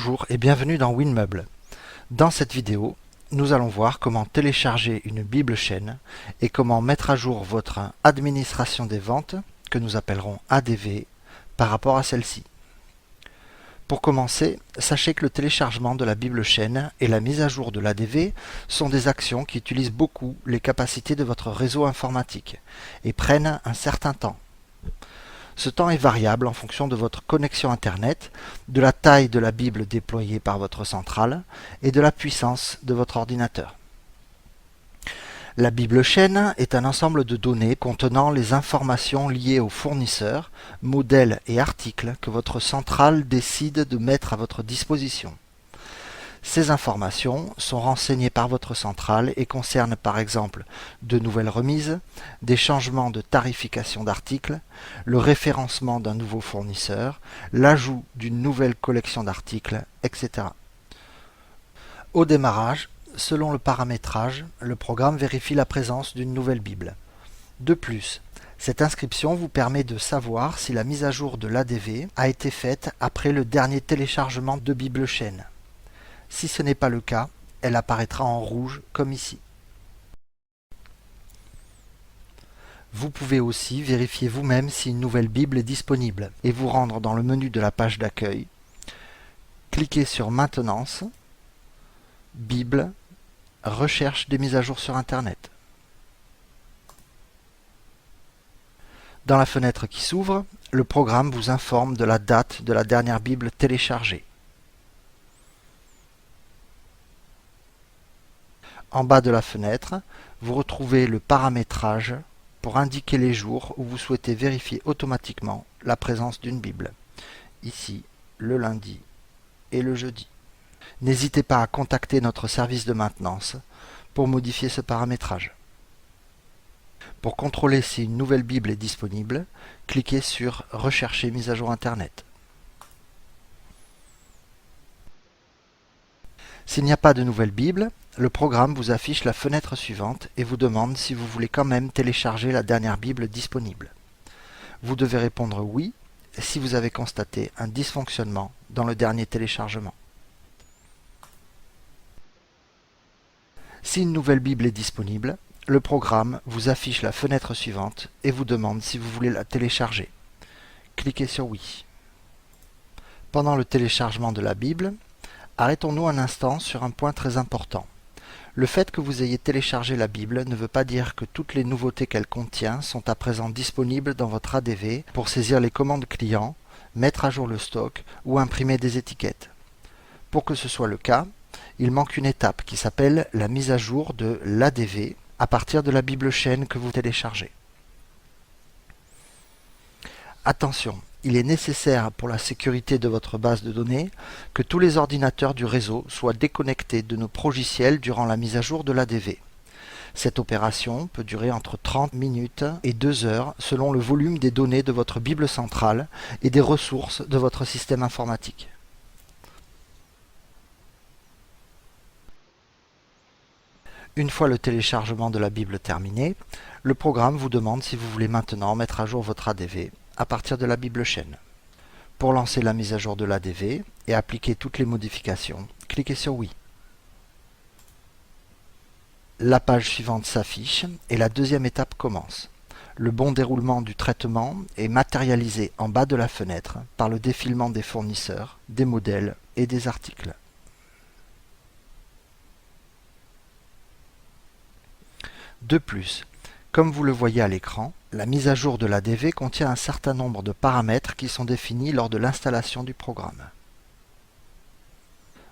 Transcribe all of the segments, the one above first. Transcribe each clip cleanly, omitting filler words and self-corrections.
Bonjour et bienvenue dans WinMeuble. Dans cette vidéo, nous allons voir comment télécharger une Bible chaîne et comment mettre à jour votre administration des ventes, que nous appellerons ADV, par rapport à celle-ci. Pour commencer, sachez que le téléchargement de la Bible chaîne et la mise à jour de l'ADV sont des actions qui utilisent beaucoup les capacités de votre réseau informatique et prennent un certain temps. Ce temps est variable en fonction de votre connexion Internet, de la taille de la Bible déployée par votre centrale et de la puissance de votre ordinateur. La Bible chaîne est un ensemble de données contenant les informations liées aux fournisseurs, modèles et articles que votre centrale décide de mettre à votre disposition. Ces informations sont renseignées par votre centrale et concernent par exemple de nouvelles remises, des changements de tarification d'articles, le référencement d'un nouveau fournisseur, l'ajout d'une nouvelle collection d'articles, etc. Au démarrage, selon le paramétrage, le programme vérifie la présence d'une nouvelle Bible. De plus, cette inscription vous permet de savoir si la mise à jour de l'ADV a été faite après le dernier téléchargement de Bible chaîne. Si ce n'est pas le cas, elle apparaîtra en rouge comme ici. Vous pouvez aussi vérifier vous-même si une nouvelle Bible est disponible et vous rendre dans le menu de la page d'accueil. Cliquez sur Maintenance, Bible, Recherche des mises à jour sur Internet. Dans la fenêtre qui s'ouvre, le programme vous informe de la date de la dernière Bible téléchargée. En bas de la fenêtre, vous retrouvez le paramétrage pour indiquer les jours où vous souhaitez vérifier automatiquement la présence d'une Bible. Ici, le lundi et le jeudi. N'hésitez pas à contacter notre service de maintenance pour modifier ce paramétrage. Pour contrôler si une nouvelle Bible est disponible, cliquez sur « Rechercher mise à jour Internet ». S'il n'y a pas de nouvelle Bible, le programme vous affiche la fenêtre suivante et vous demande si vous voulez quand même télécharger la dernière Bible disponible. Vous devez répondre oui si vous avez constaté un dysfonctionnement dans le dernier téléchargement. Si une nouvelle Bible est disponible, le programme vous affiche la fenêtre suivante et vous demande si vous voulez la télécharger. Cliquez sur oui. Pendant le téléchargement de la Bible, arrêtons-nous un instant sur un point très important. Le fait que vous ayez téléchargé la Bible ne veut pas dire que toutes les nouveautés qu'elle contient sont à présent disponibles dans votre ADV pour saisir les commandes clients, mettre à jour le stock ou imprimer des étiquettes. Pour que ce soit le cas, il manque une étape qui s'appelle la mise à jour de l'ADV à partir de la Bible chaîne que vous téléchargez. Attention! Il est nécessaire pour la sécurité de votre base de données que tous les ordinateurs du réseau soient déconnectés de nos progiciels durant la mise à jour de l'ADV. Cette opération peut durer entre 30 minutes et 2 heures selon le volume des données de votre Bible centrale et des ressources de votre système informatique. Une fois le téléchargement de la Bible terminé, le programme vous demande si vous voulez maintenant mettre à jour votre ADV à partir de la Bible chaîne. Pour lancer la mise à jour de l'ADV et appliquer toutes les modifications, cliquez sur oui. La page suivante s'affiche et la deuxième étape commence. Le bon déroulement du traitement est matérialisé en bas de la fenêtre par le défilement des fournisseurs, des modèles et des articles. De plus, comme vous le voyez à l'écran, la mise à jour de l'ADV contient un certain nombre de paramètres qui sont définis lors de l'installation du programme.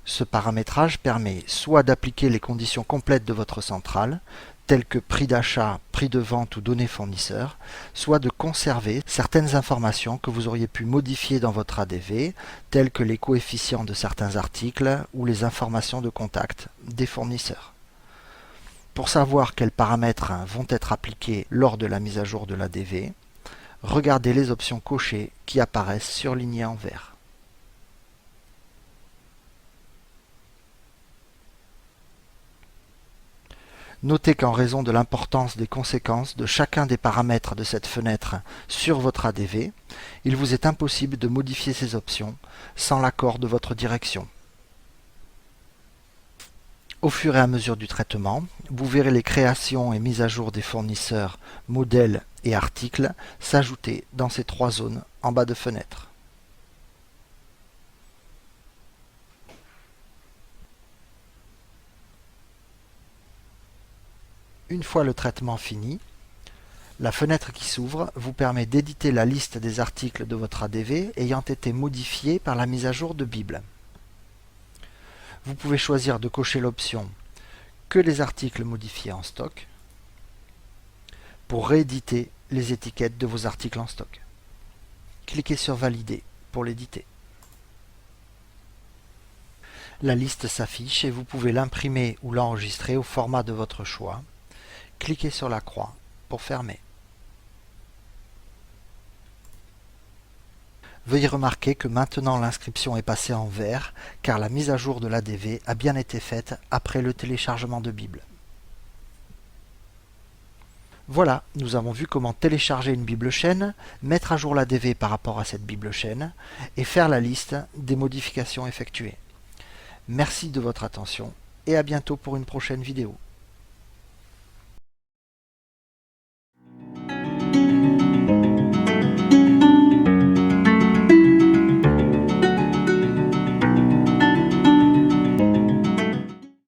Ce paramétrage permet soit d'appliquer les conditions complètes de votre centrale, telles que prix d'achat, prix de vente ou données fournisseurs, soit de conserver certaines informations que vous auriez pu modifier dans votre ADV, telles que les coefficients de certains articles ou les informations de contact des fournisseurs. Pour savoir quels paramètres vont être appliqués lors de la mise à jour de l'ADV, regardez les options cochées qui apparaissent surlignées en vert. Notez qu'en raison de l'importance des conséquences de chacun des paramètres de cette fenêtre sur votre ADV, il vous est impossible de modifier ces options sans l'accord de votre direction. Au fur et à mesure du traitement, vous verrez les créations et mises à jour des fournisseurs, modèles et articles s'ajouter dans ces 3 zones en bas de fenêtre. Une fois le traitement fini, la fenêtre qui s'ouvre vous permet d'éditer la liste des articles de votre ADV ayant été modifiés par la mise à jour de Bible. Vous pouvez choisir de cocher l'option « Que les articles modifiés en stock » pour rééditer les étiquettes de vos articles en stock. Cliquez sur « Valider » pour l'éditer. La liste s'affiche et vous pouvez l'imprimer ou l'enregistrer au format de votre choix. Cliquez sur la croix pour fermer. Veuillez remarquer que maintenant l'inscription est passée en vert car la mise à jour de l'ADV a bien été faite après le téléchargement de Bible. Voilà, nous avons vu comment télécharger une Bible chaîne, mettre à jour l'ADV par rapport à cette Bible chaîne et faire la liste des modifications effectuées. Merci de votre attention et à bientôt pour une prochaine vidéo.